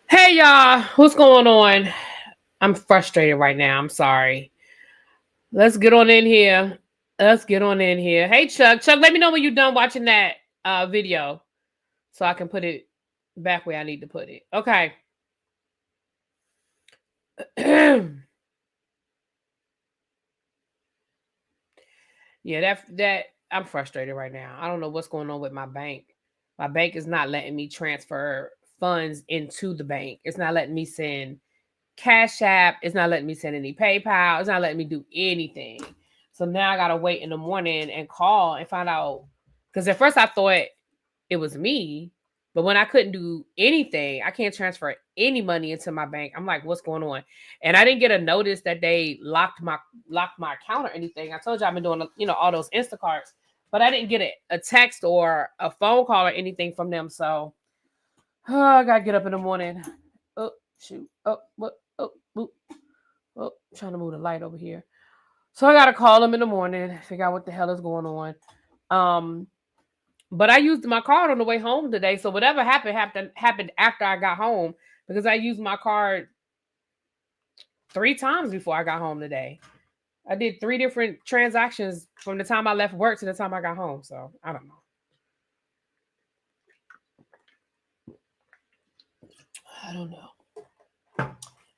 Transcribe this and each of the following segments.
Hey y'all, what's going on? I'm frustrated right now. I'm sorry. Let's get on in here. Hey Chuck. Chuck, let me know when you're done watching that video so I can put it back where I need to put it. Okay. Yeah, that I'm frustrated right now. I don't know what's going on with my bank. My bank is not letting me transfer funds into the bank. It's not letting me send Cash App. It's not letting me send any PayPal. It's not letting me do anything. So now I gotta wait in the morning and call and find out. Because at first I thought it was me, but when I couldn't do anything, I can't transfer any money into my bank. I'm like, what's going on? And I didn't get a notice that they locked my account or anything. I told you I've been doing all those Instacarts, but I didn't get a text or a phone call or anything from them. So I gotta get up in the morning. Oh shoot! Oh what? Oh, trying to move the light over here. So I gotta call them in the morning, figure out what the hell is going on. But I used my card on the way home today. So whatever happened after I got home because I used my card 3 times before I got home today. I did 3 different transactions from the time I left work to the time I got home. So I don't know.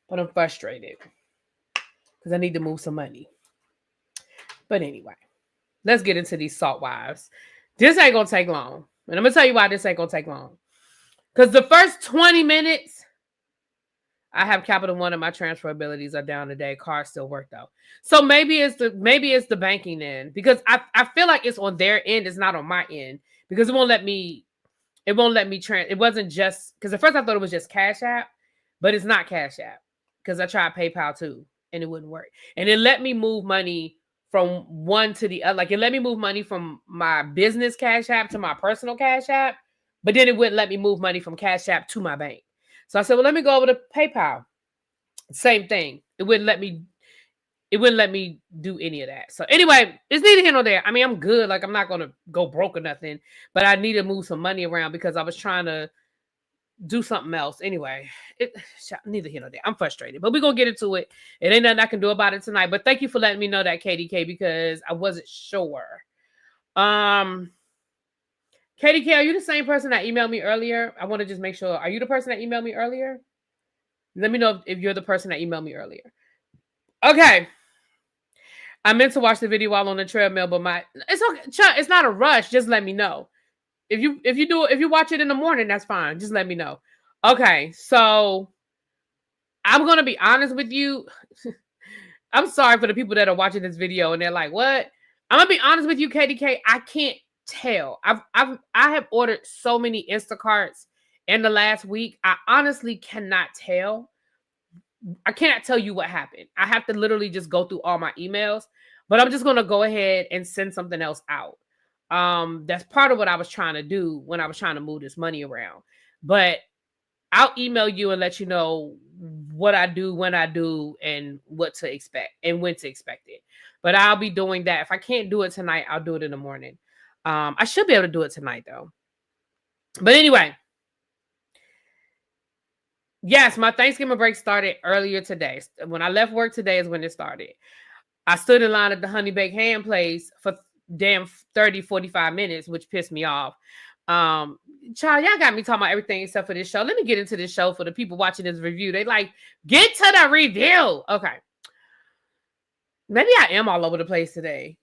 But I'm frustrated because I need to move some money. But anyway, let's get into these salt wives. This ain't gonna take long. And I'm gonna tell you why this ain't gonna take long. Because the first 20 minutes, I have Capital One and my transfer abilities are down today. Cards still work though. So maybe it's the banking end. Because I feel like it's on their end, it's not on my end. Because it won't let me it wasn't just because at first I thought it was just Cash App, but it's not Cash App. Because I tried PayPal too, and it wouldn't work. And it let me move money from one to the other. Like it let me move money from my business Cash App to my personal Cash App, but then it wouldn't let me move money from Cash App to my bank. So I said, well, let me go over to PayPal. Same thing. It wouldn't let me do any of that. So anyway, it's neither here nor there. I mean, I'm good. Like I'm not gonna go broke or nothing, but I need to move some money around because I was trying to do something else. Anyway, neither here nor there. I'm frustrated, but we're gonna get into it. It ain't nothing I can do about it tonight. But thank you for letting me know that, KDK, because I wasn't sure. KDK, are you the same person that emailed me earlier? I want to just make sure. Are you the person that emailed me earlier? Let me know if you're the person that emailed me earlier. Okay. I meant to watch the video while on the treadmill, but it's okay. Chuck, it's not a rush. Just let me know. If you watch it in the morning, that's fine. Just let me know. Okay, so I'm gonna be honest with you. I'm sorry for the people that are watching this video and they're like, "What?" I'm gonna be honest with you, KDK. I can't tell. I have ordered so many Instacarts in the last week. I honestly cannot tell. I cannot tell you what happened. I have to literally just go through all my emails. But I'm just gonna go ahead and send something else out. That's part of what I was trying to do when I was trying to move this money around. But I'll email you and let you know what I do, when I do, and what to expect and when to expect it. But I'll be doing that. If I can't do it tonight, I'll do it in the morning. I should be able to do it tonight though. But anyway, yes, my Thanksgiving break started earlier today. When I left work today is when it started. I stood in line at the Honey Baked Ham place for damn 30, 45 minutes, which pissed me off. Child, y'all got me talking about everything except for this show. Let me get into this show for the people watching this review. They like, get to the review. Okay. Maybe I am all over the place today.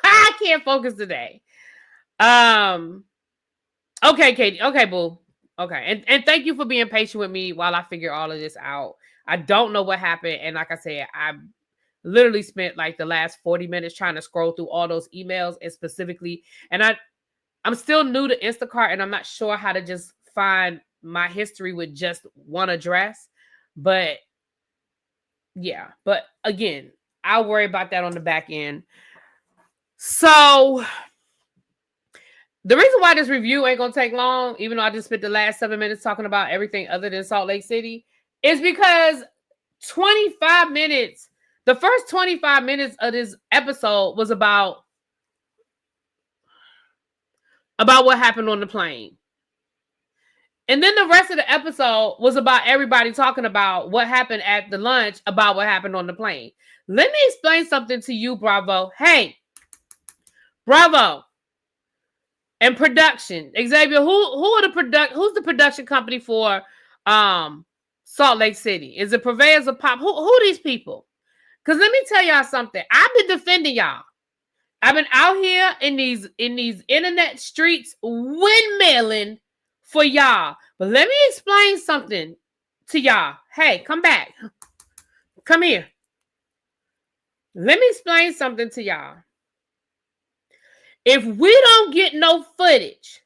I can't focus today. Okay, Katie. Okay, boo. Okay. And thank you for being patient with me while I figure all of this out. I don't know what happened. And like I said, I literally spent like the last 40 minutes trying to scroll through all those emails and specifically, and I'm still new to Instacart and I'm not sure how to just find my history with just one address. But yeah, but again, I'll worry about that on the back end. So the reason why this review ain't gonna take long, even though I just spent the last 7 minutes talking about everything other than Salt Lake City, is because 25 minutes, the first 25 minutes of this episode was about what happened on the plane. And then the rest of the episode was about everybody talking about what happened at the lunch, about what happened on the plane. Let me explain something to you, Bravo. Hey, Bravo. And production. Xavier, who's the production company for Salt Lake City? Is it Purveyors of Pop? Who are these people? Because let me tell y'all something. I've been defending y'all. I've been out here in these internet streets windmilling for y'all. But let me explain something to y'all. Hey, come back. Come here. Let me explain something to y'all. If we don't get no footage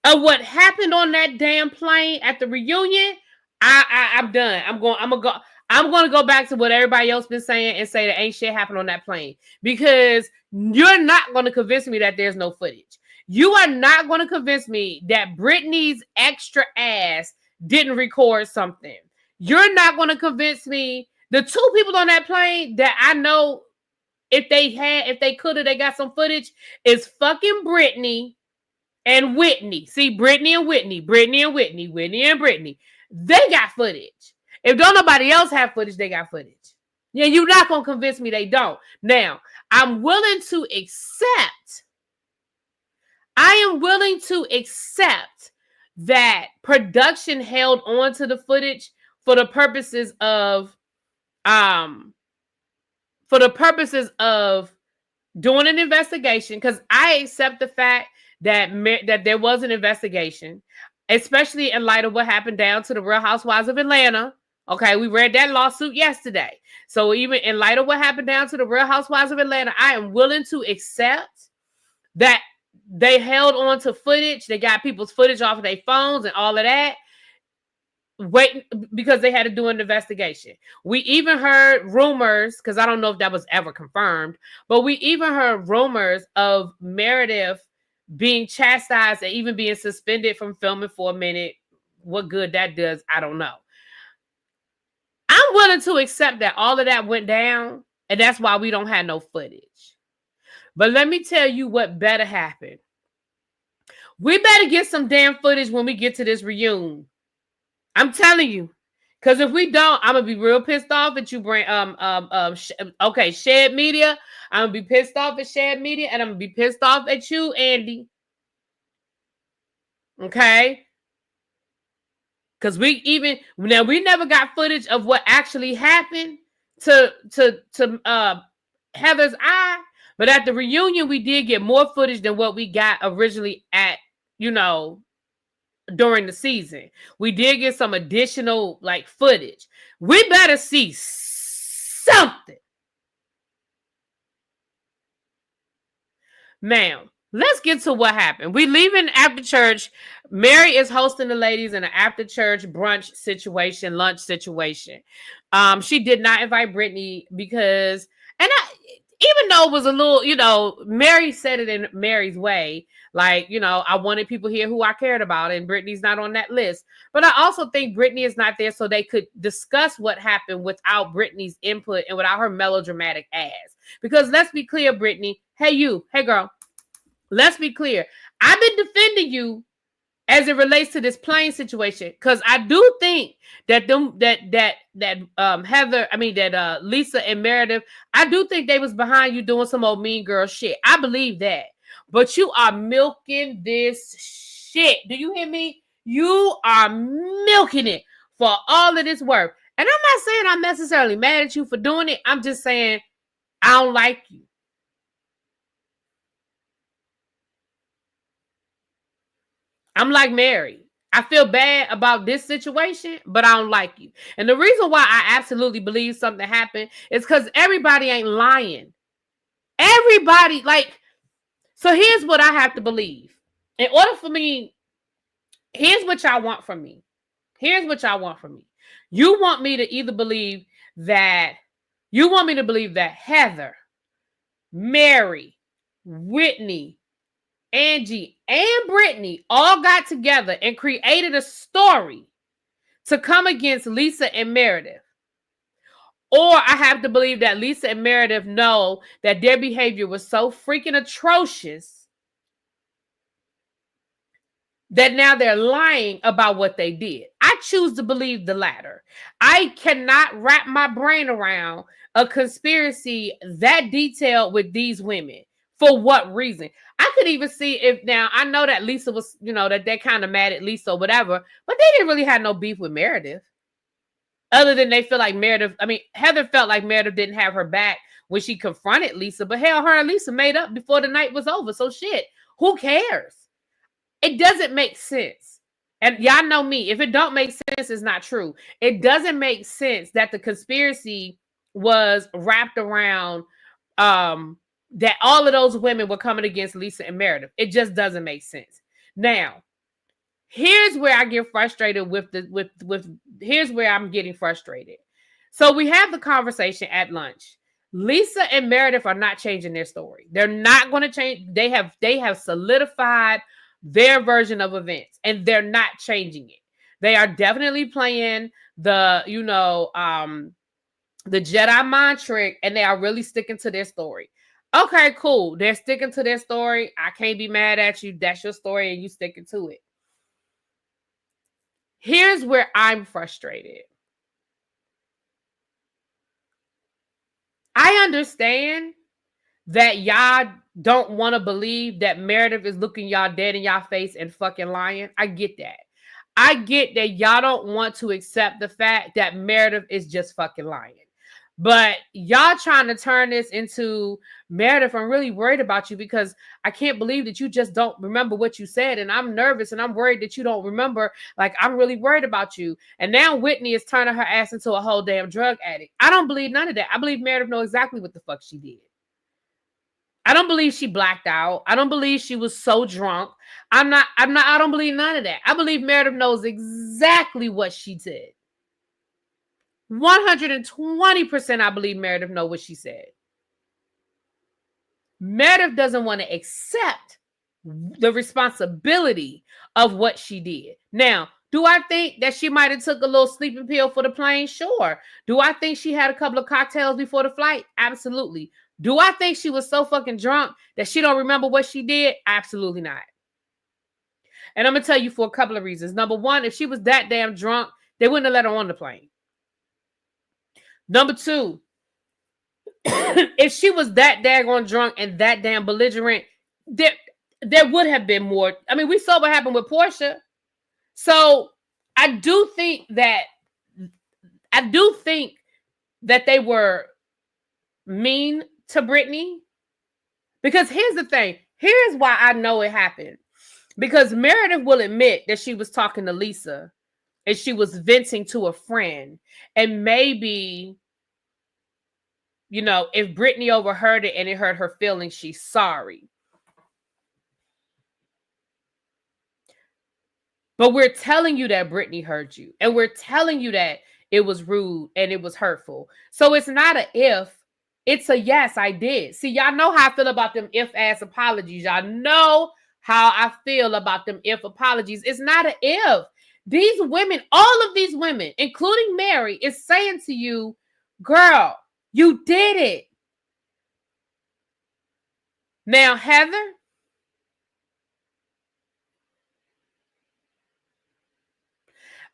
of what happened on that damn plane at the reunion, I'm done. I'm going to go back to what everybody else been saying and say that ain't shit happened on that plane, because you're not going to convince me that there's no footage. You are not going to convince me that Britney's extra ass didn't record something. You're not going to convince me the two people on that plane that I know, if they could have, they got some footage, is fucking Britney and Whitney. See, Britney and Whitney, Whitney and Britney. They got footage. If don't nobody else have footage, they got footage. Yeah, you're not going to convince me they don't. Now, I am willing to accept that production held on to the footage for the purposes of doing an investigation, because I accept the fact that there was an investigation, especially in light of what happened down to the Real Housewives of Atlanta. Okay, we read that lawsuit yesterday. So even in light of what happened down to the Real Housewives of Atlanta, I am willing to accept that they held on to footage. They got people's footage off of their phones and all of that. Wait, because they had to do an investigation. We even heard rumors, because I don't know if that was ever confirmed, but we even heard rumors of Meredith being chastised and even being suspended from filming for a minute. What good that does, I don't know. I'm willing to accept that all of that went down, and that's why we don't have no footage. But let me tell you what better happen. We better get some damn footage when we get to this reunion. I'm telling you, because if we don't, I'm gonna be real pissed off at you. Shared Media. I'm gonna be pissed off at Shared Media, and I'm gonna be pissed off at you, Andy. Okay, because we never got footage of what actually happened to Heather's eye, but at the reunion we did get more footage than what we got originally at during the season. We did get some additional footage. We better see something. Now, let's get to what happened. We leaving after church. Mary is hosting the ladies in an after church brunch situation, lunch situation. She did not invite Britney because, even though it was a little, Mary said it in Mary's way. I wanted people here who I cared about, and Britney's not on that list. But I also think Britney is not there so they could discuss what happened without Britney's input and without her melodramatic ass. Because let's be clear, Britney. Hey girl. Let's be clear. I've been defending you as it relates to this plane situation, because I do think that Lisa and Meredith, I do think they was behind you doing some old mean girl shit. I believe that. But you are milking this shit. Do you hear me? You are milking it for all of this work. And I'm not saying I'm necessarily mad at you for doing it. I'm just saying I don't like you. I'm like Mary. I feel bad about this situation, but I don't like you. And the reason why I absolutely believe something happened is because everybody ain't lying. Everybody, so here's what I have to believe. In order for me, here's what y'all want from me. You want me to either believe that, Heather, Mary, Whitney, Angie, and Britney all got together and created a story to come against Lisa and Meredith. Or I have to believe that Lisa and Meredith know that their behavior was so freaking atrocious that now they're lying about what they did. I choose to believe the latter. I cannot wrap my brain around a conspiracy that detailed with these women. For what reason? I could even see if now I know that Lisa was, that they're kind of mad at Lisa or whatever, but they didn't really have no beef with Meredith. Other than they feel like Meredith, Heather felt like Meredith didn't have her back when she confronted Lisa, but hell, her and Lisa made up before the night was over. So shit, who cares? It doesn't make sense. And y'all know me. If it don't make sense, it's not true. It doesn't make sense that the conspiracy was wrapped around that all of those women were coming against Lisa and Meredith. It just doesn't make sense. Now, here's where I get frustrated here's where I'm getting frustrated. So we have the conversation at lunch. Lisa and Meredith are not changing their story. They're not going to change. They have solidified their version of events, and they're not changing it. They are definitely playing the Jedi mind trick, and they are really sticking to their story. Okay, cool. They're sticking to their story. I can't be mad at you. That's your story, and you sticking to it. Here's where I'm frustrated. I understand that y'all don't want to believe that Meredith is looking y'all dead in y'all face and fucking lying. I get that. I get that y'all don't want to accept the fact that Meredith is just fucking lying. But y'all trying to turn this into Meredith, I'm really worried about you because I can't believe that you just don't remember what you said. And I'm nervous and I'm worried that you don't remember. Like, I'm really worried about you. And now Whitney is turning her ass into a whole damn drug addict. I don't believe none of that. I believe Meredith knows exactly what the fuck she did. I don't believe she blacked out. I don't believe she was so drunk. I don't believe none of that. I believe Meredith knows exactly what she did. 120% I believe Meredith knows what she said. Meredith doesn't want to accept the responsibility of what she did. Now, do I think that she might have took a little sleeping pill for the plane? Sure. Do I think she had a couple of cocktails before the flight? Absolutely. Do I think she was so fucking drunk that she don't remember what she did? Absolutely not. And I'm going to tell you for a couple of reasons. Number one, if she was that damn drunk, they wouldn't have let her on the plane. Number two, if she was that daggone drunk and that damn belligerent, there would have been more. I mean, we saw what happened with Portia. So I do think that they were mean to Brittany. Because here's the thing. Here's why I know it happened. Because Meredith will admit that she was talking to Lisa and she was venting to a friend. And maybe, if Brittany overheard it and it hurt her feelings, she's sorry. But we're telling you that Brittany heard you. And we're telling you that it was rude and it was hurtful. So it's not a if. It's a yes, I did. See, y'all know how I feel about them if-ass apologies. Y'all know how I feel about them if apologies. It's not an if. These women, all of these women, including Mary, is saying to you, girl, you did it. Now, Heather,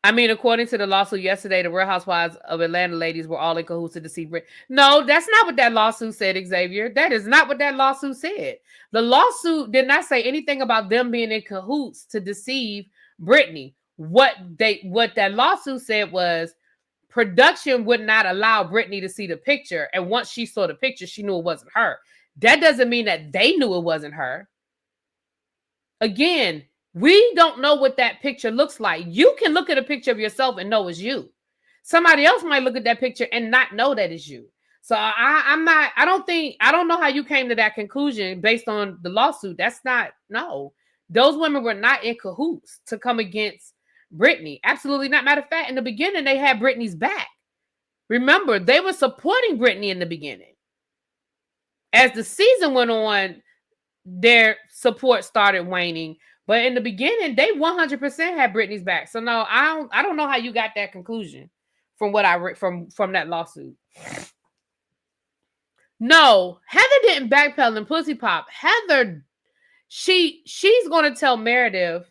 according to the lawsuit yesterday, the Real Housewives of Atlanta ladies were all in cahoots to deceive Brittany. No, that's not what that lawsuit said, Xavier. That is not what that lawsuit said. The lawsuit did not say anything about them being in cahoots to deceive Brittany. What that lawsuit said was production would not allow Brittany to see the picture. And once she saw the picture, she knew it wasn't her. That doesn't mean that they knew it wasn't her. Again, we don't know what that picture looks like. You can look at a picture of yourself and know it's you. Somebody else might look at that picture and not know that it's you. So I don't know how you came to that conclusion based on the lawsuit. No. Those women were not in cahoots to come against Brittany. Absolutely not. Matter of fact, in the beginning, they had Brittany's back. Remember, they were supporting Brittany in the beginning. As the season went on, their support started waning. But in the beginning, they 100% had Brittany's back. So no, I don't know how you got that conclusion from what I read from that lawsuit. No, Heather didn't backpedal and pussy pop. Heather, she's going to tell Meredith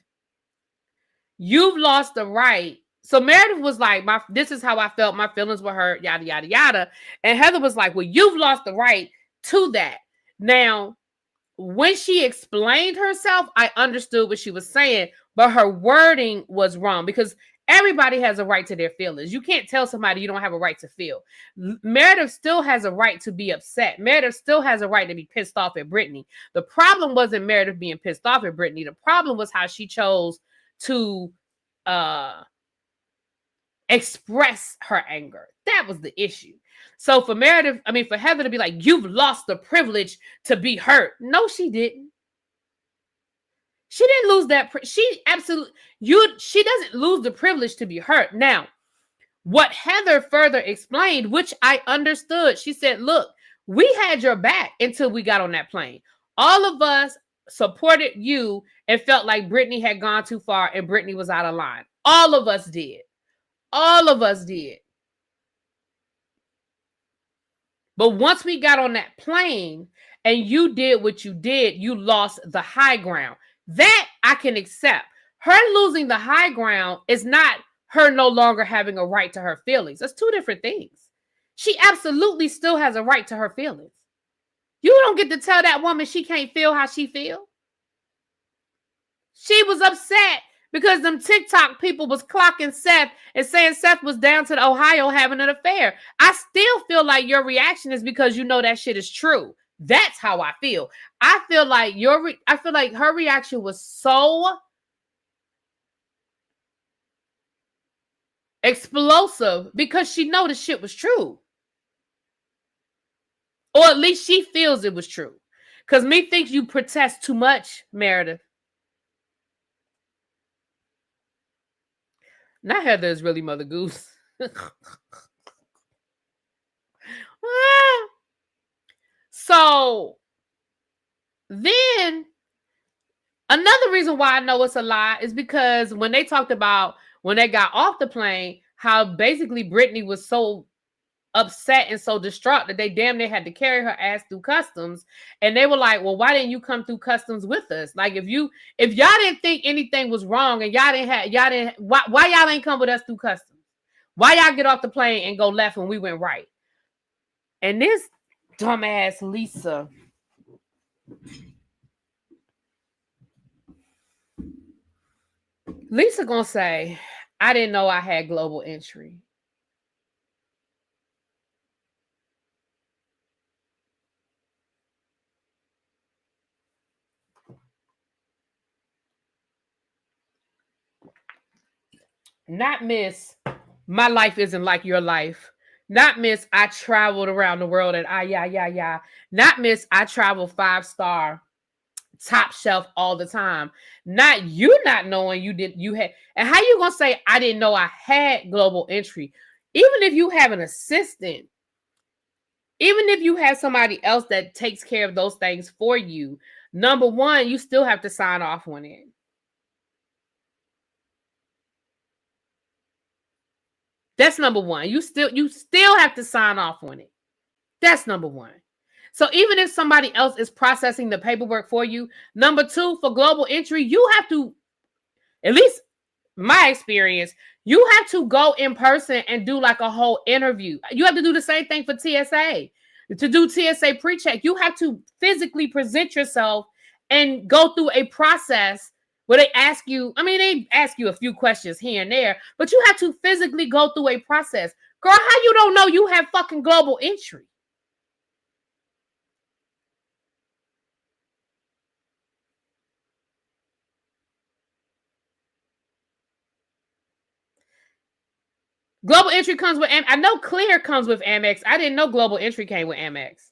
you've lost the right. So Meredith was like, this is how I felt. My feelings were hurt, yada, yada, yada. And Heather was like, well, you've lost the right to that. Now, when she explained herself, I understood what she was saying, but her wording was wrong because everybody has a right to their feelings. You can't tell somebody you don't have a right to feel. Meredith still has a right to be upset. Meredith still has a right to be pissed off at Brittany. The problem wasn't Meredith being pissed off at Brittany. The problem was how she chose to express her anger. That was the issue. So for Heather to be like, you've lost the privilege to be hurt. No, she didn't. She didn't lose that. She doesn't lose the privilege to be hurt. Now, what Heather further explained, which I understood, she said, look, we had your back until we got on that plane. All of us supported you and felt like Brittany had gone too far and Brittany was out of line. All of us did. All of us did. But once we got on that plane and you did what you did, you lost the high ground. That I can accept. Her losing the high ground is not her no longer having a right to her feelings. That's two different things. She absolutely still has a right to her feelings. You don't get to tell that woman she can't feel how she feels. She was upset because them TikTok people was clocking Seth and saying Seth was down to the Ohio having an affair. I still feel like your reaction is because you know that shit is true. That's how I feel. I feel like her reaction was so explosive because she know the shit was true. Or at least she feels it was true. Because me thinks you protest too much, Meredith. Not Heather is really Mother Goose. So then another reason why I know it's a lie is because when they talked about when they got off the plane, how basically Brittany was so upset and so distraught that they damn near had to carry her ass through customs. And they were like, well, why didn't you come through customs with us? Like if y'all didn't think anything was wrong and why y'all ain't come with us through customs? Why y'all get off the plane and go left when we went right? And this dumbass Lisa gonna say, I didn't know I had global entry. Not miss, my life isn't like your life. Not miss, I traveled around the world and Not miss, I travel 5-star top shelf all the time. Not you not knowing you had. And how you gonna say I didn't know I had global entry? Even if you have an assistant, even if you have somebody else that takes care of those things for you, number one, you still have to sign off on it. That's number one. You still have to sign off on it. That's number one. So even if somebody else is processing the paperwork for you, number two, for global entry, you have to, at least my experience, you have to go in person and do like a whole interview. You have to do the same thing for TSA. To do TSA pre-check, you have to physically present yourself and go through a process where they ask you, they ask you a few questions here and there, but you have to physically go through a process. Girl, how you don't know you have fucking global entry? Global entry comes with, I know Clear comes with Amex. I didn't know global entry came with Amex.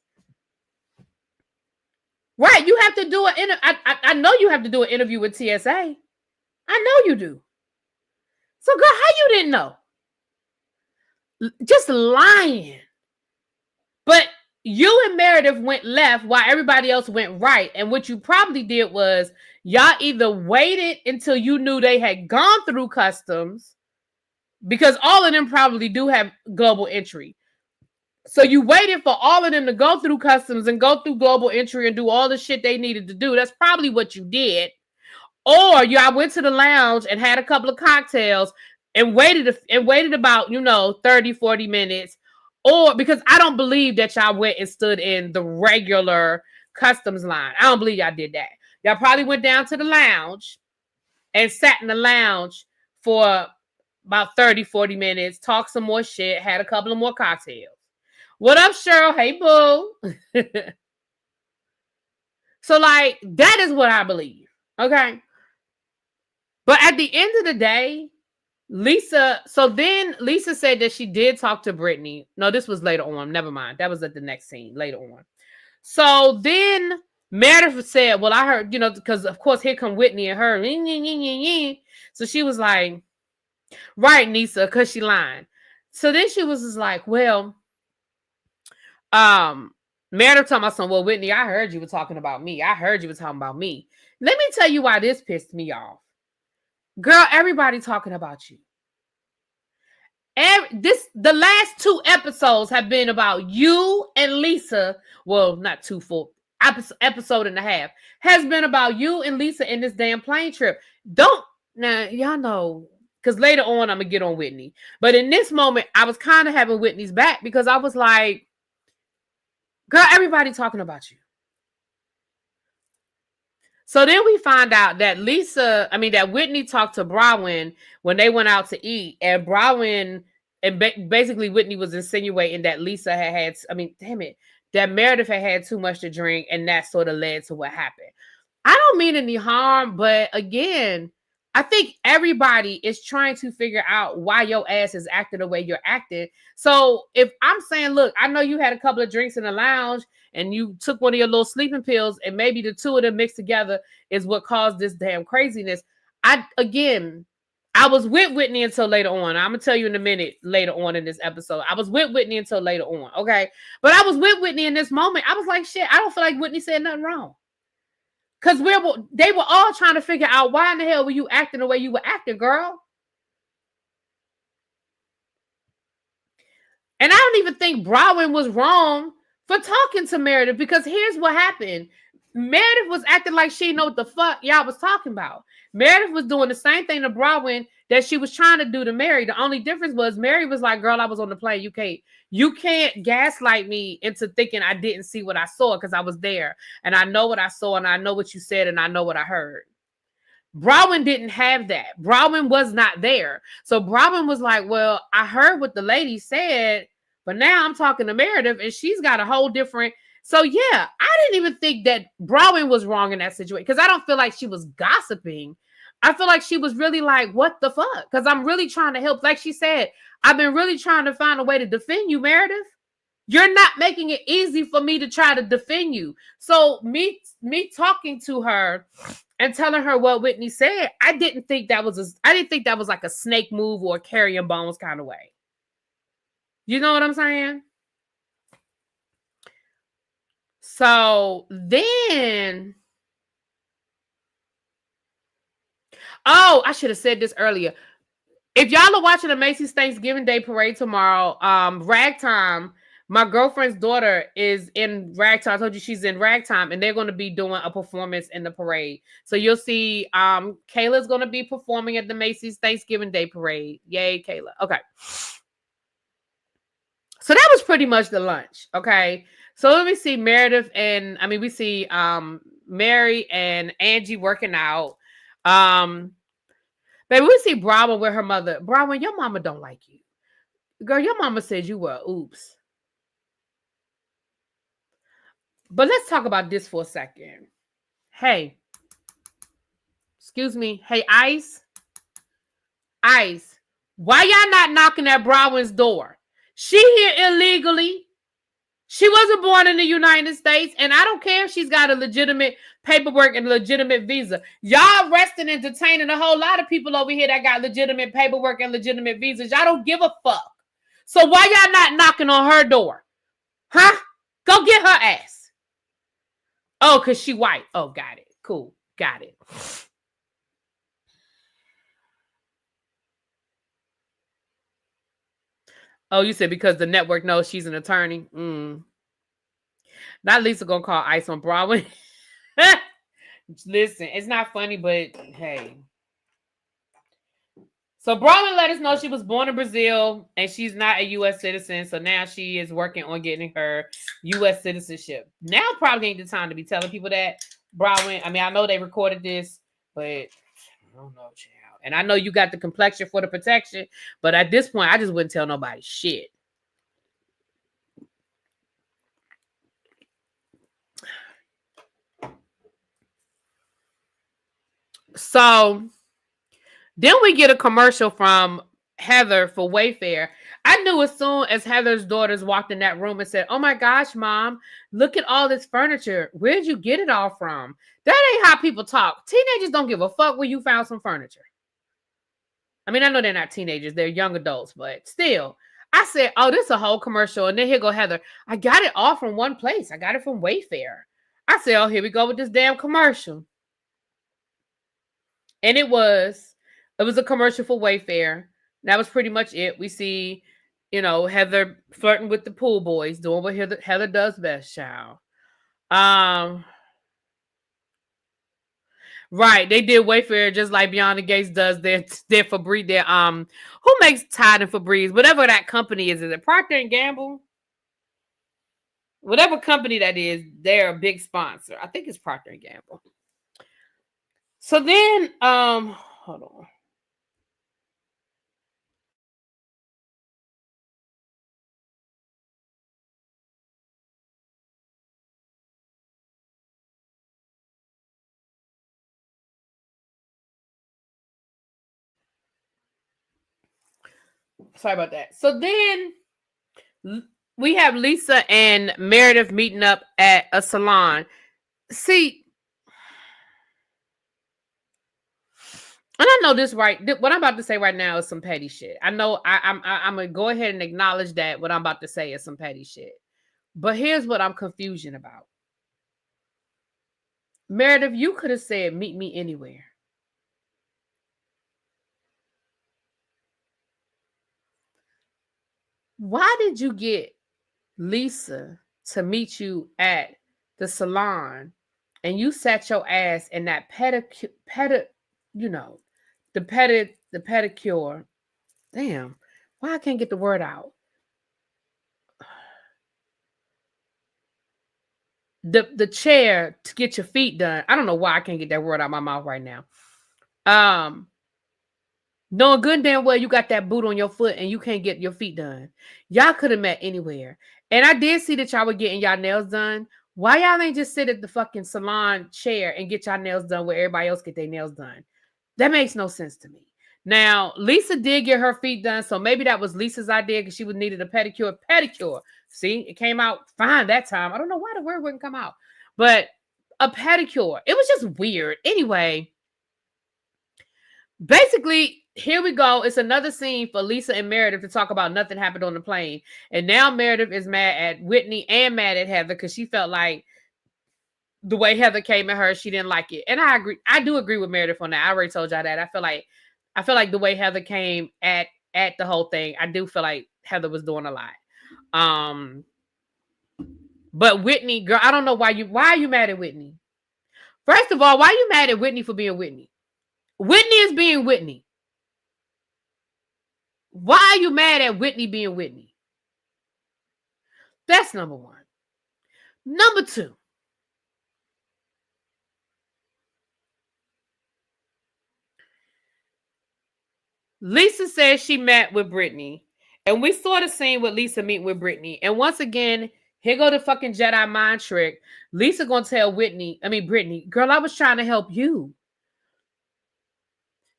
Right, you have to do I know you have to do an interview with TSA. I know you do. So, girl, how you didn't know? Just lying. But you and Meredith went left while everybody else went right. And what you probably did was y'all either waited until you knew they had gone through customs, because all of them probably do have global entry. So you waited for all of them to go through customs and go through global entry and do all the shit they needed to do. That's probably what you did. Or y'all went to the lounge and had a couple of cocktails and waited about, 30, 40 minutes. Or because I don't believe that y'all went and stood in the regular customs line. I don't believe y'all did that. Y'all probably went down to the lounge and sat in the lounge for about 30, 40 minutes, talked some more shit, had a couple of more cocktails. What up, Cheryl? Hey, boo. So, like, that is what I believe. Okay. But at the end of the day, Lisa said that she did talk to Brittany. No, this was later on. Never mind. That was at the next scene later on. So then Meredith said, well, I heard, because of course here come Whitney and her. So she was like, right, Nisa, because she lying. So then she was just like, well, Meredith told my son, well, Whitney, I heard you were talking about me. I heard you were talking about me. Let me tell you why this pissed me off. Girl, everybody talking about you. The last 2 episodes have been about you and Lisa. Well, not 2 full episode and a half has been about you and Lisa in this damn plane trip. Now y'all know, because later on I'm gonna get on Whitney. But in this moment, I was kind of having Whitney's back because I was like, girl, everybody talking about you. So then we find out that that Whitney talked to Bronwyn when they went out to eat, and Bronwyn, basically Whitney was insinuating that that Meredith had too much to drink, and that sort of led to what happened. I don't mean any harm, but again, I think everybody is trying to figure out why your ass is acting the way you're acting. So if I'm saying, look, I know you had a couple of drinks in the lounge and you took one of your little sleeping pills and maybe the 2 of them mixed together is what caused this damn craziness. I was with Whitney until later on. I'm going to tell you in a minute later on in this episode. I was with Whitney until later on, okay? But I was with Whitney in this moment. I was like, shit, I don't feel like Whitney said nothing wrong. Because they were all trying to figure out why in the hell were you acting the way you were acting, girl? And I don't even think Bronwyn was wrong for talking to Meredith, because here's what happened. Meredith was acting like she didn't know what the fuck y'all was talking about. Meredith was doing the same thing to Bronwyn that she was trying to do to Mary. The only difference was Mary was like, girl, I was on the plane. You can't gaslight me into thinking I didn't see what I saw, because I was there and I know what I saw and I know what you said and I know what I heard. Bronwyn didn't have that. Bronwyn was not there. So Bronwyn was like, well, I heard what the lady said, but now I'm talking to Meredith and she's got a whole different. So yeah, I didn't even think that Bronwyn was wrong in that situation, because I don't feel like she was gossiping. I feel like she was really like, what the fuck? Because I'm really trying to help. Like she said, I've been really trying to find a way to defend you, Meredith. You're not making it easy for me to try to defend you. So me talking to her and telling her what Whitney said, I didn't think that was like a snake move or a carrying bones kind of way. You know what I'm saying? So then, I should have said this earlier. If y'all are watching the Macy's Thanksgiving Day Parade tomorrow, Ragtime, my girlfriend's daughter is in Ragtime. I told you she's in Ragtime, and they're going to be doing a performance in the parade. So you'll see Kayla's going to be performing at the Macy's Thanksgiving Day Parade. Yay, Kayla. Okay. So that was pretty much the lunch. Okay. So let me see Meredith we see Mary and Angie working out. Baby, we see Bronwyn with her mother. Bronwyn, your mama don't like you. Girl, your mama said you were oops. But let's talk about this for a second. Hey. Excuse me. Hey, Ice. Ice. Why y'all not knocking at Bronwyn's door? She here illegally. She wasn't born in the United States, and I don't care if she's got a legitimate paperwork and legitimate visa. Y'all arresting and detaining a whole lot of people over here that got legitimate paperwork and legitimate visas. Y'all don't give a fuck. So why y'all not knocking on her door? Huh? Go get her ass. Oh, because she white. Oh, got it. Cool. Got it. Oh, you said because the network knows she's an attorney. Not Lisa gonna call Ice on Bronwyn. Listen, it's not funny, but hey. So Bronwyn let us know she was born in Brazil and she's not a U.S. citizen. So now she is working on getting her U.S. citizenship. Now probably ain't the time to be telling people that. Bronwyn, I mean, I know they recorded this, but I don't know, child. And I know you got the complexion for the protection, but at this point, I just wouldn't tell nobody shit. So then we get a commercial from Heather for Wayfair. I knew as soon as Heather's daughters walked in that room and said, "Oh my gosh, Mom, look at all this furniture. Where'd you get it all from?" That ain't how people talk. Teenagers don't give a fuck where you found some furniture. I mean, I know they're not teenagers, they're young adults, but still. I said, "Oh, this is a whole commercial." And then here go Heather. "I got it all from one place. I got it from Wayfair." I said, "Oh, here we go with this damn commercial." And it was a commercial for Wayfair. That was pretty much it. We see, Heather flirting with the pool boys, doing what Heather does best, child. Right. They did Wayfair just like Beyond the Gates does their Febreze. Their who makes Tide and Febreze? Whatever that company is it Procter and Gamble? Whatever company that is, they're a big sponsor. I think it's Procter and Gamble. So then, hold on. Sorry about that. So then we have Lisa and Meredith meeting up at a salon. See, and I know this right. What I'm about to say right now is some petty shit. I know I'm gonna go ahead and acknowledge that what I'm about to say is some petty shit. But here's what I'm confused about. Meredith, you could have said, "Meet me anywhere." Why did you get Lisa to meet you at the salon and you sat your ass in that the pedicure? Damn, why I can't get the word out? The chair to get your feet done. I don't know why I can't get that word out of my mouth right now. Knowing good and damn well you got that boot on your foot and you can't get your feet done. Y'all could have met anywhere. And I did see that y'all were getting y'all nails done. Why y'all ain't just sit at the fucking salon chair and get y'all nails done where everybody else get their nails done? That makes no sense to me. Now, Lisa did get her feet done, so maybe that was Lisa's idea because she would needed a pedicure. Pedicure. See, it came out fine that time. I don't know why the word wouldn't come out. But a pedicure. It was just weird. Anyway, basically, here we go. It's another scene for Lisa and Meredith to talk about nothing happened on the plane. And now Meredith is mad at Whitney and mad at Heather because she felt like the way Heather came at her, she didn't like it. And I agree. I do agree with Meredith on that. I already told y'all that. I feel like the way Heather came at the whole thing, I do feel like Heather was doing a lot. But Whitney, girl, I don't know why are you mad at Whitney? First of all, why are you mad at Whitney for being Whitney? Whitney is being Whitney. Why are you mad at Whitney being Whitney? That's number one. Number two. Lisa says she met with Brittany. And we saw the scene with Lisa meeting with Brittany. And once again, here go the fucking Jedi mind trick. Lisa gonna tell Brittany, girl, I was trying to help you.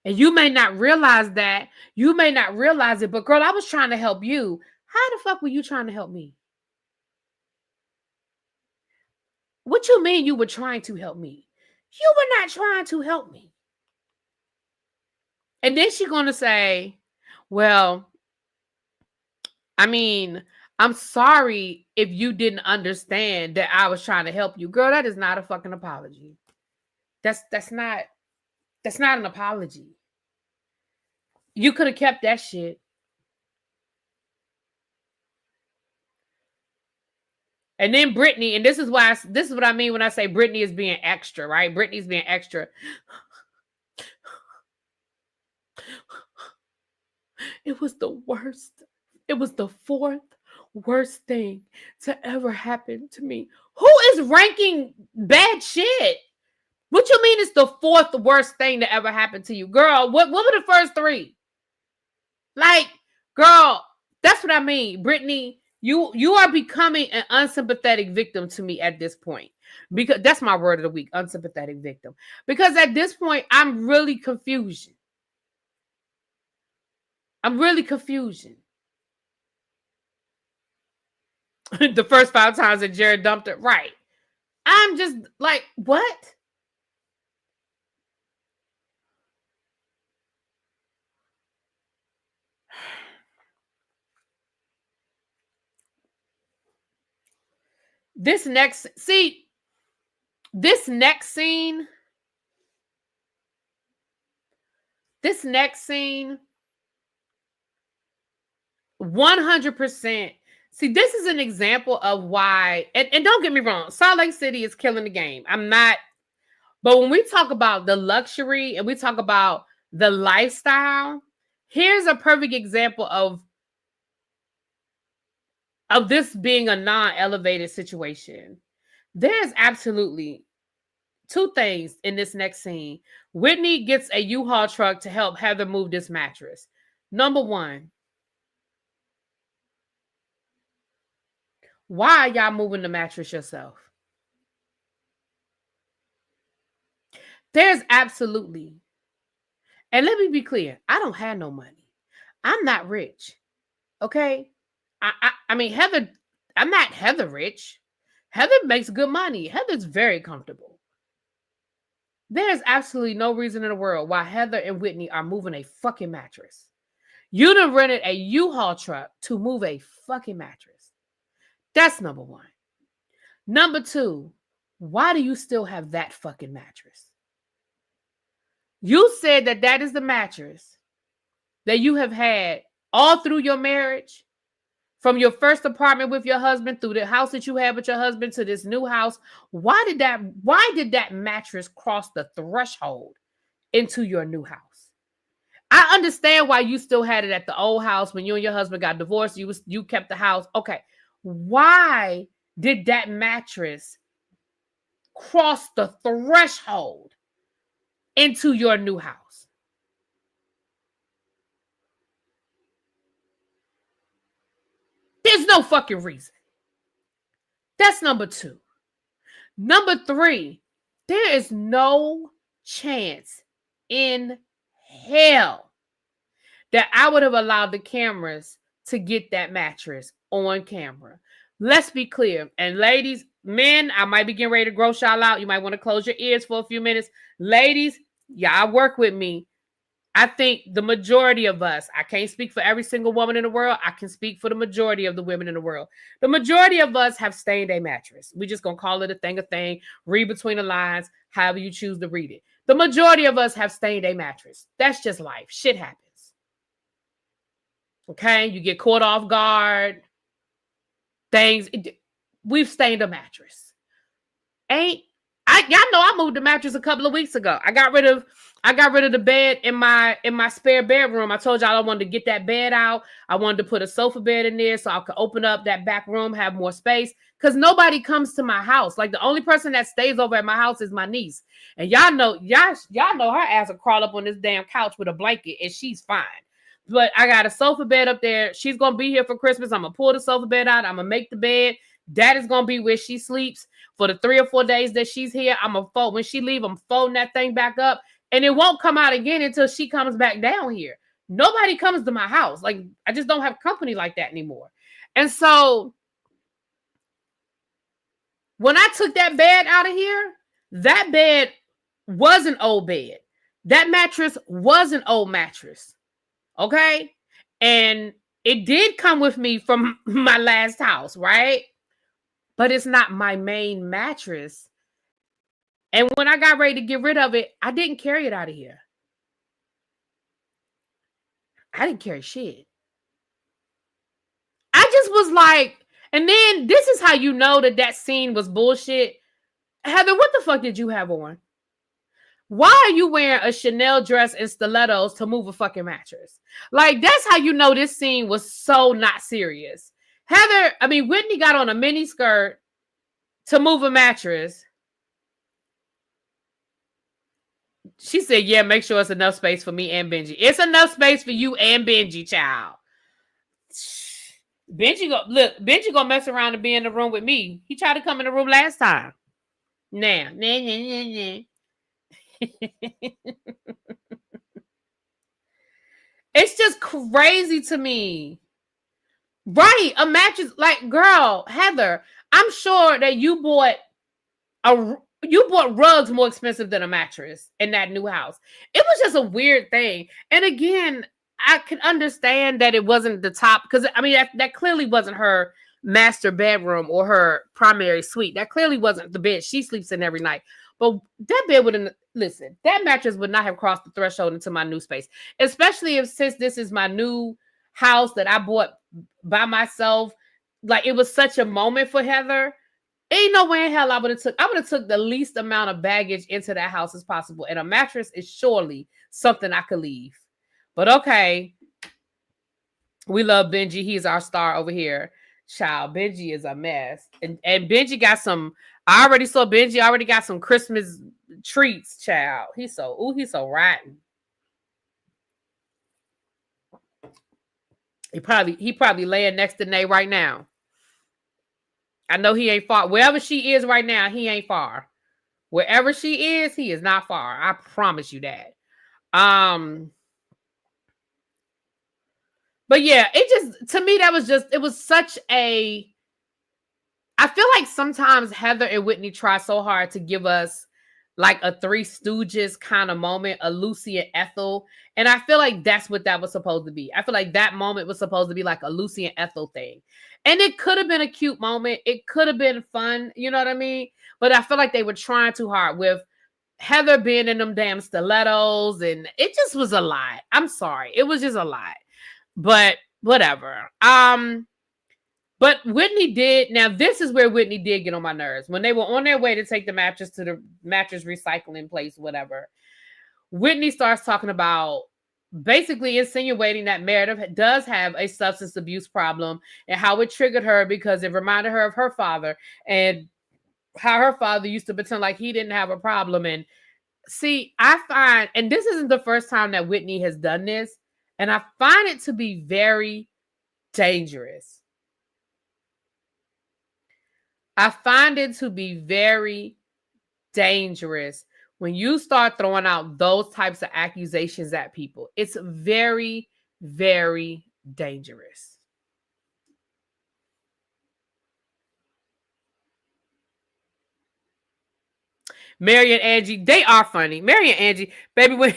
And you may not realize that. You may not realize it, but girl, I was trying to help you. How the fuck were you trying to help me? What you mean you were trying to help me? You were not trying to help me. And then she's going to say, well, I mean, I'm sorry if you didn't understand that I was trying to help you. Girl, that is not a fucking apology. That's not an apology. You could have kept that shit. And then Brittany, and this is what I mean when I say Brittany is being extra, right? Brittany's being extra. It was the worst. It was the fourth worst thing to ever happen to me. Who is ranking bad shit? What you mean it's the fourth worst thing that ever happened to you? Girl, what were the first three? Like, girl, that's what I mean. Brittany, you are becoming an unsympathetic victim to me at this point. Because that's my word of the week, unsympathetic victim. Because at this point, I'm really confused. The first 5 times that Jared dumped it, right. I'm just like, what? This next scene 100%. See, this is an example of why, and don't get me wrong, Salt Lake City is killing the game. I'm not, but when we talk about the luxury and we talk about the lifestyle, here's a perfect example of this being a non-elevated situation. There's absolutely 2 things in this next scene. Whitney gets a U-Haul truck to help Heather move this mattress. Number 1, why are y'all moving the mattress yourself? There's absolutely, and let me be clear, I don't have no money. I'm not rich. Okay? I mean, Heather, I'm not Heather rich. Heather makes good money. Heather's very comfortable. There's absolutely no reason in the world why Heather and Whitney are moving a fucking mattress. You done rented a U-Haul truck to move a fucking mattress. That's number 1. Number 2, why do you still have that fucking mattress? You said that is the mattress that you have had all through your marriage, from your first apartment with your husband, through the house that you had with your husband, to this new house. Why did that mattress cross the threshold into your new house? I understand why you still had it at the old house when you and your husband got divorced. You kept the house. Okay. Why did that mattress cross the threshold into your new house? There's no fucking reason. That's number 2. Number 3, there is no chance in hell that I would have allowed the cameras to get that mattress on camera. Let's be clear. And ladies, men, I might be getting ready to gross y'all out. You might want to close your ears for a few minutes. Ladies, y'all work with me. I think the majority of us, I can't speak for every single woman in the world. I can speak for the majority of the women in the world. The majority of us have stained a mattress. We just going to call it a thing. Read between the lines, however you choose to read it. The majority of us have stained a mattress. That's just life. Shit happens. Okay? You get caught off guard. We've stained a mattress. Y'all know I moved the mattress a couple of weeks ago. I got rid of the bed in my spare bedroom. I told y'all I wanted to get that bed out. I wanted to put a sofa bed in there so I could open up that back room, have more space. Because nobody comes to my house. Like, the only person that stays over at my house is my niece. And y'all know her ass will crawl up on this damn couch with a blanket and she's fine. But I got a sofa bed up there. She's gonna be here for Christmas. I'm gonna pull the sofa bed out. I'm gonna make the bed. That is gonna be where she sleeps for the 3 or 4 days that she's here. When she leave, I'm folding that thing back up, and it won't come out again until she comes back down here. Nobody comes to my house. Like, I just don't have company like that anymore. And so when I took that bed out of here, that bed was an old bed. That mattress was an old mattress. Okay? And it did come with me from my last house, right? But it's not my main mattress. And when I got ready to get rid of it, I didn't carry it out of here. I didn't carry shit. I just was like, And then this is how you know that scene was bullshit. Heather, what the fuck did you have on? Why are you wearing a Chanel dress and stilettos to move a fucking mattress? Like, that's how you know this scene was so not serious. Whitney got on a mini skirt to move a mattress. She said, yeah, make sure it's enough space for me and Benji. It's enough space for you and Benji, child. Benji gonna mess around and be in the room with me. He tried to come in the room last time. Nah. It's just crazy to me. Right, a mattress, like, girl, Heather, I'm sure that you bought rugs more expensive than a mattress in that new house. It was just a weird thing. And again, I can understand that it wasn't the top, because I mean that clearly wasn't her master bedroom or her primary suite. That clearly wasn't the bed she sleeps in every night. But that bed wouldn't listen. That mattress would not have crossed the threshold into my new space, especially since this is my new house that I bought by myself. Like, it was such a moment for Heather. Ain't no way in hell I would have took the least amount of baggage into that house as possible. And a mattress is surely something I could leave. But okay. We love Benji. He's our star over here. Child, Benji is a mess. And Benji got some, I already saw Benji already got some Christmas treats, child. He's so rotten. He probably laying next to Nay right now. I know he ain't far. Wherever she is right now, he ain't far. Wherever she is, he is not far. I promise you that. But yeah, to me, it was such a, I feel like sometimes Heather and Whitney try so hard to give us like a Three Stooges kind of moment, a Lucy and Ethel. And I feel like that's what that was supposed to be. I feel like that moment was supposed to be like a Lucy and Ethel thing. And it could have been a cute moment. It could have been fun. You know what I mean? But I feel like they were trying too hard with Heather being in them damn stilettos. And it just was a lot. I'm sorry. It was just a lot. But whatever. But Whitney did. Now, this is where Whitney did get on my nerves. When they were on their way to take the mattress to the mattress recycling place, whatever, Whitney starts talking about basically insinuating that Meredith does have a substance abuse problem and how it triggered her because it reminded her of her father and how her father used to pretend like he didn't have a problem. And see, I find, and this isn't the first time that Whitney has done this, and I find it to be very dangerous. I find it to be very dangerous when you start throwing out those types of accusations at people. It's very, very dangerous. Mary and Angie, they are funny. Mary and Angie, baby, when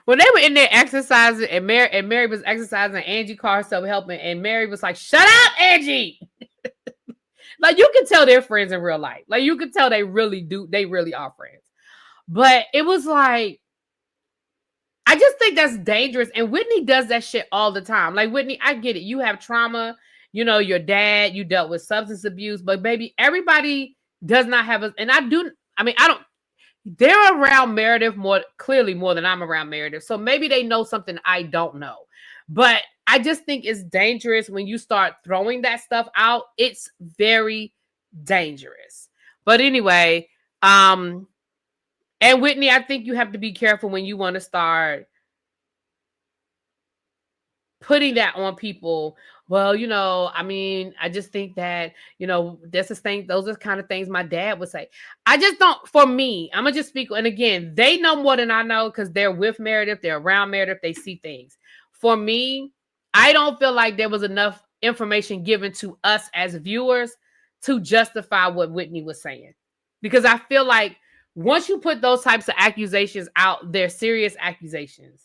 they were in there exercising and Mary was exercising, Angie called herself helping, and Mary was like, "Shut up, Angie." Like, you can tell they're friends in real life. Like, you can tell they really are friends. But it was like, I just think that's dangerous. And Whitney does that shit all the time. Like, Whitney, I get it. You have trauma. You know, your dad, you dealt with substance abuse. But baby, everybody does not have they're around Meredith clearly more than I'm around Meredith. So maybe they know something I don't know. But I just think it's dangerous when you start throwing that stuff out. It's very dangerous. But anyway, and Whitney, I think you have to be careful when you want to start putting that on people. Well, you know, I mean, I just think that, you know, those are the kind of things my dad would say. I just don't, for me, I'm going to just speak. And again, they know more than I know because they're with Meredith. They're around Meredith. They see things. For me, I don't feel like there was enough information given to us as viewers to justify what Whitney was saying. Because I feel like once you put those types of accusations out, they're serious accusations.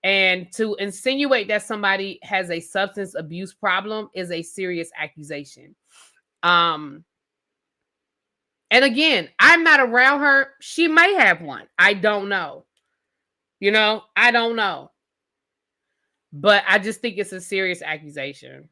And to insinuate that somebody has a substance abuse problem is a serious accusation. And again, I'm not around her. She may have one. I don't know. You know, I don't know. But I just think it's a serious accusation.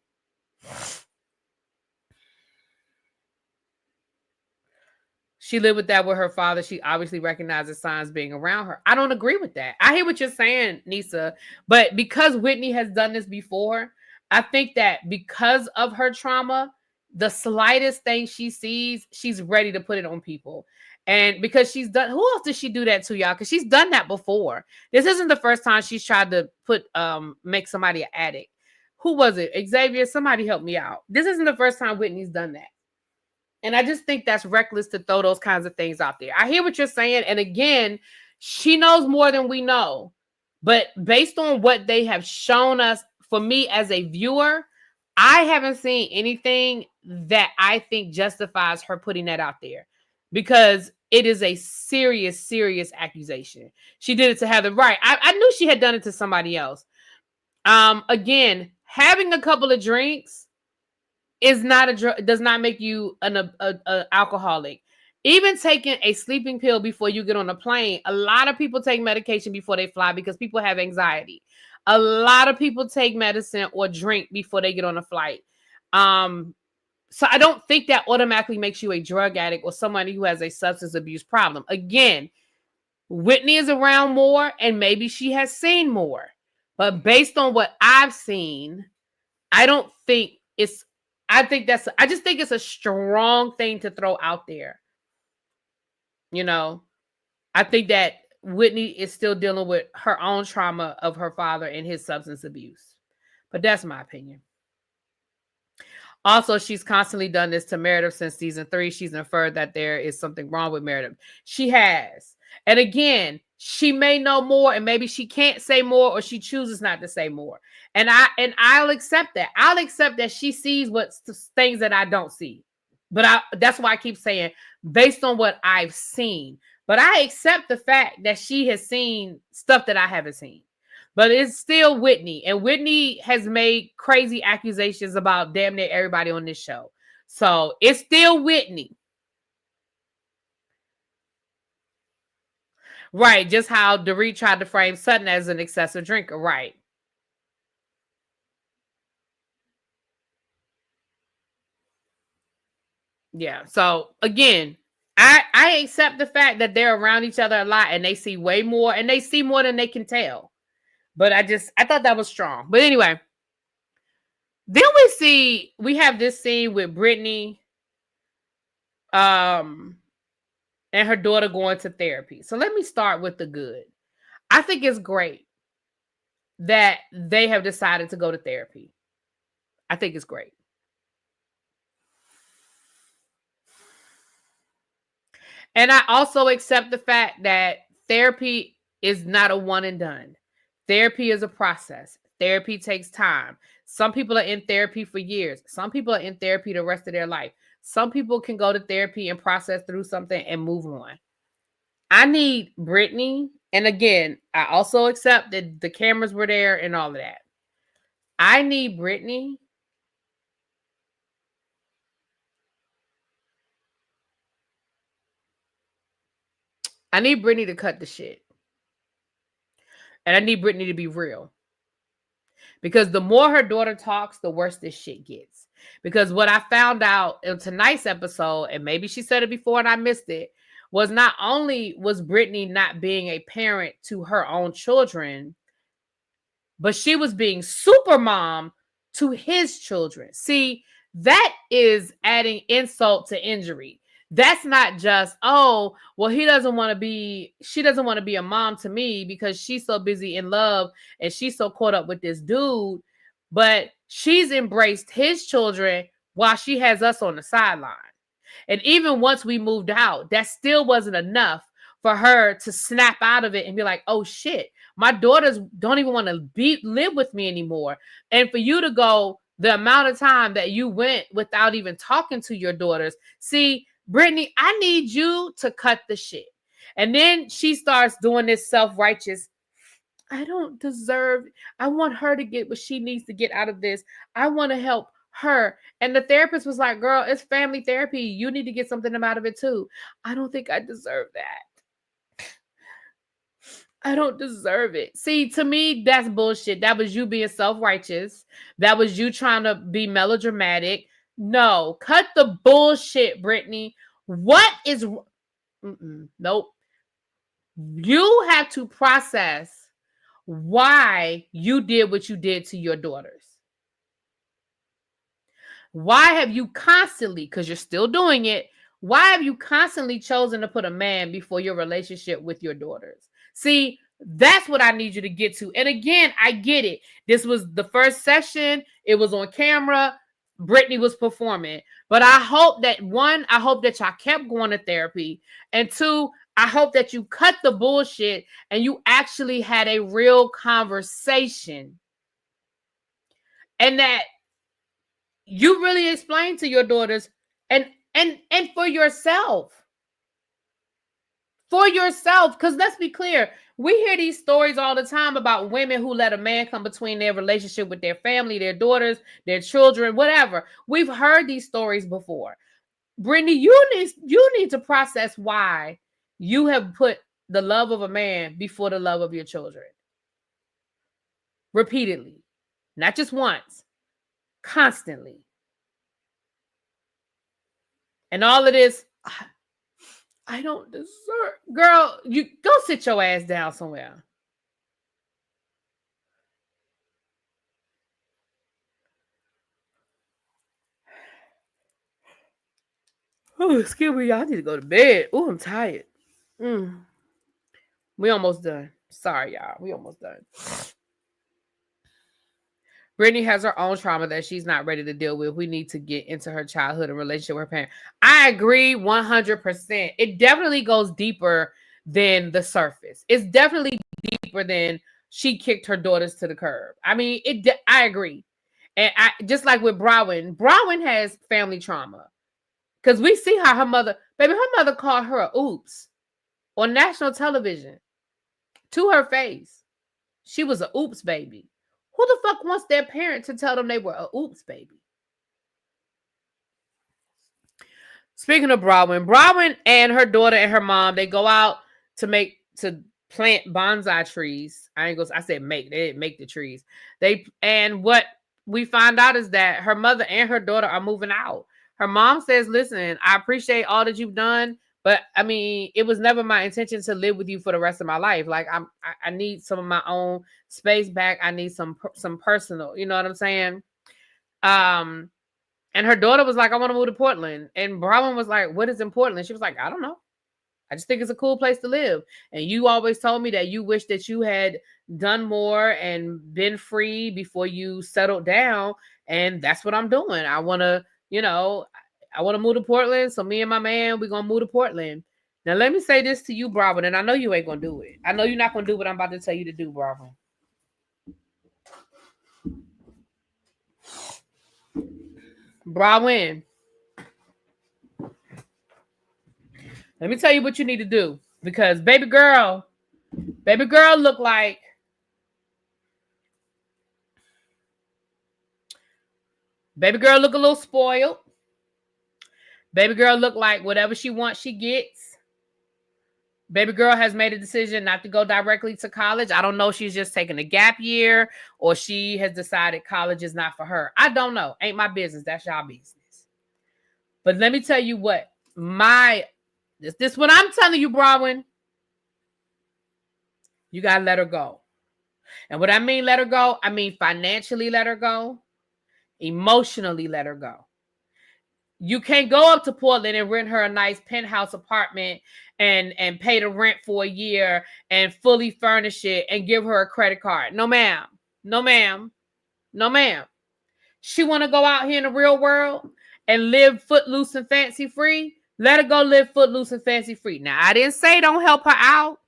She lived with that with her father. She obviously recognizes signs being around her. I don't agree with that. I hear what you're saying, Nisa, but because Whitney has done this before, I think that because of her trauma, the slightest thing she sees, she's ready to put it on people. And because she's done, who else did she do that to, y'all? Because she's done that before. This isn't the first time she's tried to make somebody an addict. Who was it? Xavier, somebody help me out. This isn't the first time Whitney's done that. And I just think that's reckless to throw those kinds of things out there. I hear what you're saying. And again, she knows more than we know. But based on what they have shown us, for me as a viewer, I haven't seen anything that I think justifies her putting that out there. Because it is a serious, serious accusation. She did it to Heather. Right. I knew she had done it to somebody else. Again, having a couple of drinks is not a drug, does not make you an alcoholic. Even taking a sleeping pill before you get on a plane. A lot of people take medication before they fly because people have anxiety. A lot of people take medicine or drink before they get on a flight. So I don't think that automatically makes you a drug addict or somebody who has a substance abuse problem. Again, Whitney is around more and maybe she has seen more. But based on what I've seen, I just think it's a strong thing to throw out there. You know, I think that Whitney is still dealing with her own trauma of her father and his substance abuse. But that's my opinion. Also, she's constantly done this to Meredith since season 3. She's inferred that there is something wrong with Meredith. She has. And again, she may know more and maybe she can't say more or she chooses not to say more. And I'll accept that. I'll accept that she sees things that I don't see. But that's why I keep saying based on what I've seen. But I accept the fact that she has seen stuff that I haven't seen. But it's still Whitney. And Whitney has made crazy accusations about damn near everybody on this show. So it's still Whitney. Right. Just how Dorit tried to frame Sutton as an excessive drinker. Right. Yeah. So again, I accept the fact that they're around each other a lot and they see way more and they see more than they can tell. But I thought that was strong. But anyway, then we have this scene with Brittany and her daughter going to therapy. So let me start with the good. I think it's great that they have decided to go to therapy. I think it's great. And I also accept the fact that therapy is not a one and done. Therapy is a process. Therapy takes time. Some people are in therapy for years. Some people are in therapy the rest of their life. Some people can go to therapy and process through something and move on. I need Brittany. And again, I also accept that the cameras were there and all of that. I need Brittany to cut the shit. And I need Brittany to be real. Because the more her daughter talks, the worse this shit gets. Because what I found out in tonight's episode, and maybe she said it before and I missed it, was not only was Brittany not being a parent to her own children, but she was being super mom to his children. See, that is adding insult to injury. That's not just, oh, well, she doesn't want to be a mom to me because she's so busy in love and she's so caught up with this dude. But she's embraced his children while she has us on the sideline. And even once we moved out, that still wasn't enough for her to snap out of it and be like, oh shit, my daughters don't even want to live with me anymore. And for you to go the amount of time that you went without even talking to your daughters. See, Brittany, I need you to cut the shit. And then she starts doing this self-righteous, I don't deserve, I want her to get what she needs to get out of this. I want to help her. And the therapist was like, girl, it's family therapy. You need to get something out of it too. I don't think I deserve that. I don't deserve it. See, to me, that's bullshit. That was you being self-righteous. That was you trying to be melodramatic. No, cut the bullshit, Brittany. What is Nope. You have to process why you did what you did to your daughters. Why have you constantly, because you're still doing it, why have you constantly chosen to put a man before your relationship with your daughters? See, that's what I need you to get to. And again, I get it. This was the first session. It was on camera. Brittany was performing. But I hope that, one, I hope that y'all kept going to therapy. And two, I hope that you cut the bullshit and you actually had a real conversation. And that you really explain to your daughters and for yourself. For yourself. Because let's be clear, we hear these stories all the time about women who let a man come between their relationship with their family, their daughters, their children, whatever. We've heard these stories before. Brittany, you need to process why you have put the love of a man before the love of your children. Repeatedly. Not just once. Constantly. And all of this, I don't deserve. Girl, you go sit your ass down somewhere. Oh, excuse me, y'all. I need to go to bed. Oh, I'm tired. We almost done. Sorry, y'all. We almost done. Brittany has her own trauma that she's not ready to deal with. We need to get into her childhood and relationship with her parents. I agree 100%. It definitely goes deeper than the surface. It's definitely deeper than she kicked her daughters to the curb. I mean, I agree. And I just like with Bronwyn has family trauma. Because we see how her mother called her a oops on national television to her face. She was a oops baby. Who the fuck wants their parent to tell them they were a oops baby? Speaking of Bronwyn and her daughter and her mom, they go out to plant bonsai trees. I said make. They didn't make the trees. And what we find out is that her mother and her daughter are moving out. Her mom says, listen, I appreciate all that you've done, but I mean, it was never my intention to live with you for the rest of my life. Like I need some of my own space back. I need some personal, you know what I'm saying? And her daughter was like, I want to move to Portland. And Bronwyn was like, what is in Portland? She was like, I don't know. I just think it's a cool place to live. And you always told me that you wish that you had done more and been free before you settled down. And that's what I'm doing. I want to move to Portland. So me and my man, we're going to move to Portland. Now, let me say this to you, Bronwyn, and I know you ain't going to do it. I know you're not going to do what I'm about to tell you to do, Bronwyn. Bronwyn, let me tell you what you need to do. Because baby girl look like baby girl look a little spoiled. Baby girl look like whatever she wants, she gets. Baby girl has made a decision not to go directly to college. I don't know if she's just taking a gap year or she has decided college is not for her. I don't know. Ain't my business. That's y'all business. But let me tell you what. This what I'm telling you, Bronwyn. You got to let her go. And what I mean let her go, I mean financially let her go. Emotionally let her go. You can't go up to Portland and rent her a nice penthouse apartment and pay the rent for a year and fully furnish it and give her a credit card. No, ma'am. No, ma'am. No, ma'am. She want to go out here in the real world and live footloose and fancy free. Let her go live footloose and fancy free. Now, I didn't say don't help her out.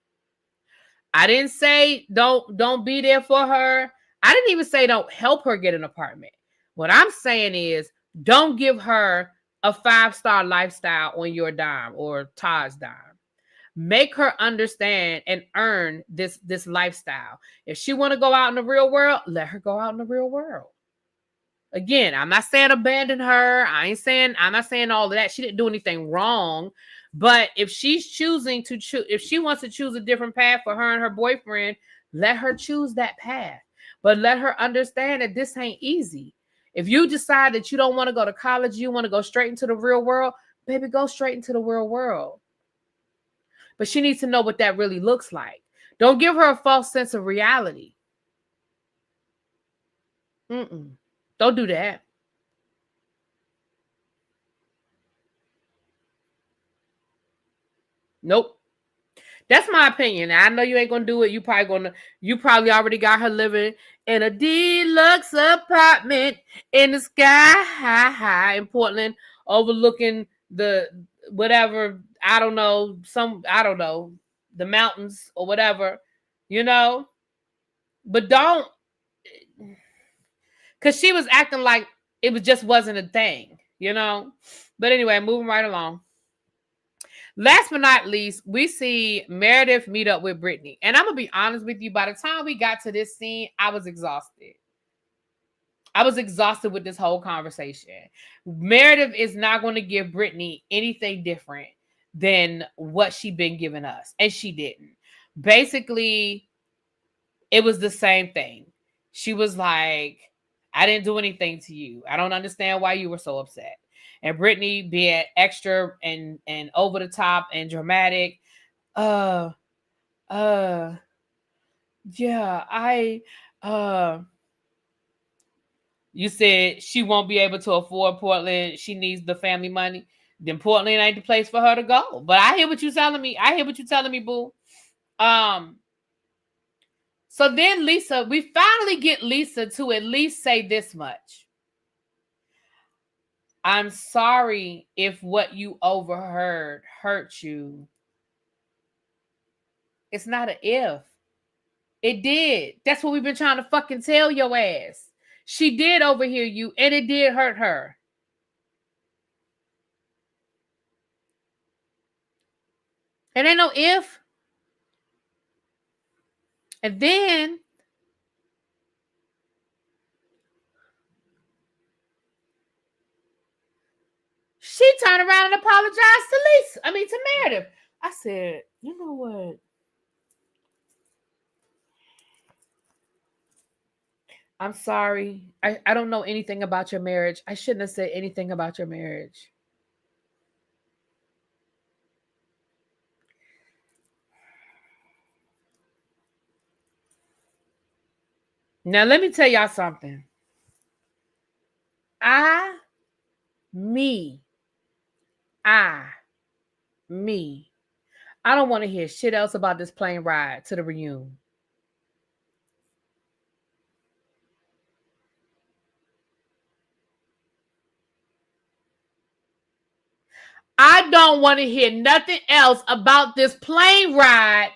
I didn't say don't be there for her. I didn't even say don't help her get an apartment. What I'm saying is don't give her a 5-star lifestyle on your dime or Todd's dime. Make her understand and earn this lifestyle. If she want to go out in the real world, let her go out in the real world. Again, I'm not saying abandon her. I'm not saying all of that. She didn't do anything wrong. But if she's choosing to if she wants to choose a different path for her and her boyfriend, let her choose that path. But let her understand that this ain't easy. If you decide that you don't want to go to college, you want to go straight into the real world, baby, go straight into the real world. but she needs to know what that really looks like. Don't give her a false sense of reality. Don't do that. Nope. That's my opinion. I know you ain't gonna do it. You probably already got her living in a deluxe apartment in the sky high in Portland, overlooking the whatever, I don't know, the mountains or whatever, you know. But don't, because she was acting like wasn't a thing, you know. But anyway, moving right along. Last but not least, we see Meredith meet up with Brittany. And I'm going to be honest with you, by the time we got to this scene, I was exhausted. I was exhausted with this whole conversation. Meredith is not going to give Brittany anything different than what she'd been giving us. And she didn't. Basically, it was the same thing. She was like, I didn't do anything to you. I don't understand why you were so upset. And Brittany being extra and over the top and dramatic. Yeah, you said she won't be able to afford Portland. She needs the family money. Then Portland ain't the place for her to go. But I hear what you're telling me. Boo. So then Lisa, we finally get Lisa to at least say this much. I'm sorry if what you overheard hurt you. It's not an if. It did. That's what we've been trying to fucking tell your ass. She did overhear you, and it did hurt her. It ain't no if. And then she turned around and apologized to Meredith. I said, you know what? I'm sorry. I don't know anything about your marriage. I shouldn't have said anything about your marriage. Now, let me tell y'all something. I don't want to hear shit else about this plane ride to the reunion. I don't want to hear nothing else about this plane ride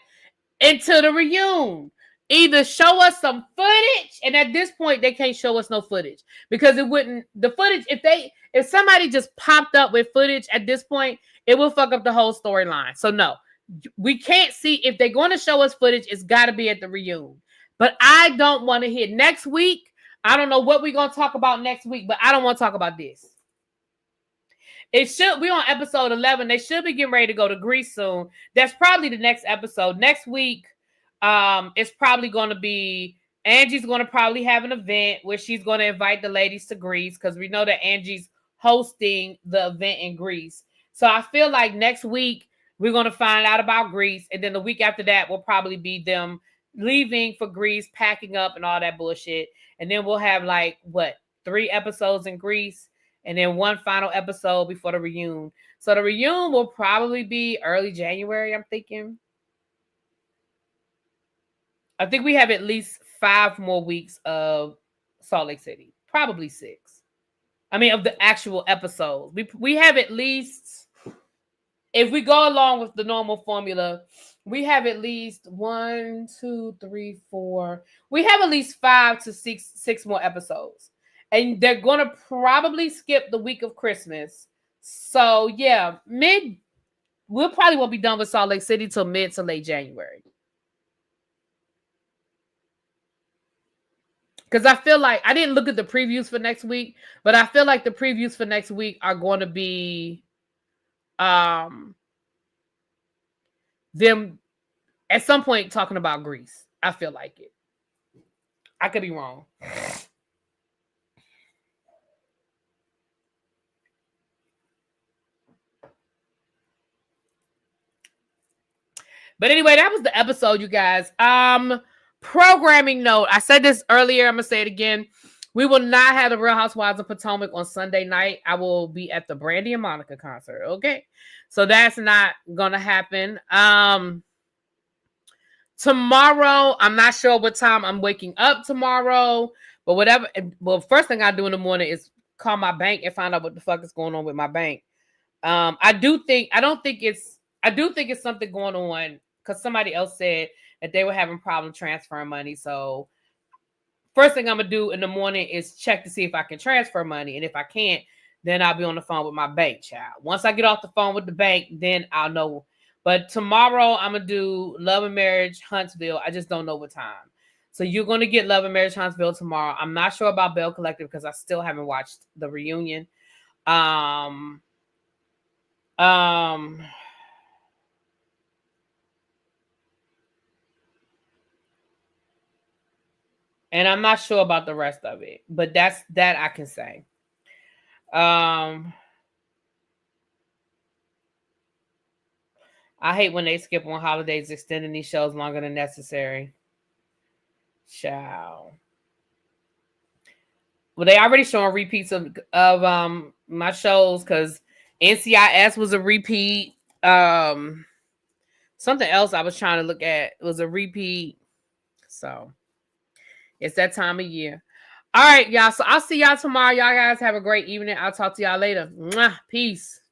into the reunion. Either show us some footage, and at this point, they can't show us no footage because it wouldn't. The footage, if somebody just popped up with footage at this point, it will fuck up the whole storyline. So no, we can't see. If they're going to show us footage, it's got to be at the reunion. But I don't want to hear next week. I don't know what we're going to talk about next week, but I don't want to talk about this. We're on episode 11. They should be getting ready to go to Greece soon. That's probably the next episode. Next week, it's probably going to be, Angie's going to probably have an event where she's going to invite the ladies to Greece because we know that Angie's hosting the event in Greece. So I feel like next week we're going to find out about Greece. And then the week after that will probably be them leaving for Greece, packing up and all that bullshit. And then we'll have 3 episodes in Greece. And then one final episode before the reunion. So the reunion will probably be early January, I'm thinking. I think we have at least 5 more weeks of Salt Lake City. Probably 6. I mean, of the actual episodes. We have at least, if we go along with the normal formula, we have at least 1, 2, 3, 4. We have at least 5 to 6 more episodes. And they're going to probably skip the week of Christmas. So, yeah, we'll probably won't be done with Salt Lake City till mid to late January. Because I feel like, I didn't look at the previews for next week, but I feel like the previews for next week are going to be them at some point talking about Greece. I feel like it. I could be wrong. But anyway, that was the episode, you guys. Programming note. I said this earlier. I'm gonna say it again. We will not have the Real Housewives of Potomac on Sunday night. I will be at the Brandy and Monica concert. Okay, so that's not gonna happen. Tomorrow, I'm not sure what time I'm waking up tomorrow, but whatever. Well, first thing I do in the morning is call my bank and find out what the fuck is going on with my bank. I do think it's something going on because somebody else said that they were having problems transferring money. So first thing I'm gonna do in the morning is check to see if I can transfer money, and if I can't, then I'll be on the phone with my bank, child. Once I get off the phone with the bank, then I'll know. But tomorrow I'm gonna do Love and Marriage Huntsville. I just don't know what time. So you're gonna get Love and Marriage Huntsville tomorrow. I'm not sure about Bell Collective because I still haven't watched the reunion. And I'm not sure about the rest of it, but that I can say. I hate when they skip on holidays, extending these shows longer than necessary. Ciao. Well, they already showing repeats of my shows because NCIS was a repeat. Something else I was trying to look at was a repeat. So it's that time of year. All right, y'all. So I'll see y'all tomorrow. Y'all guys have a great evening. I'll talk to y'all later. Mwah. Peace.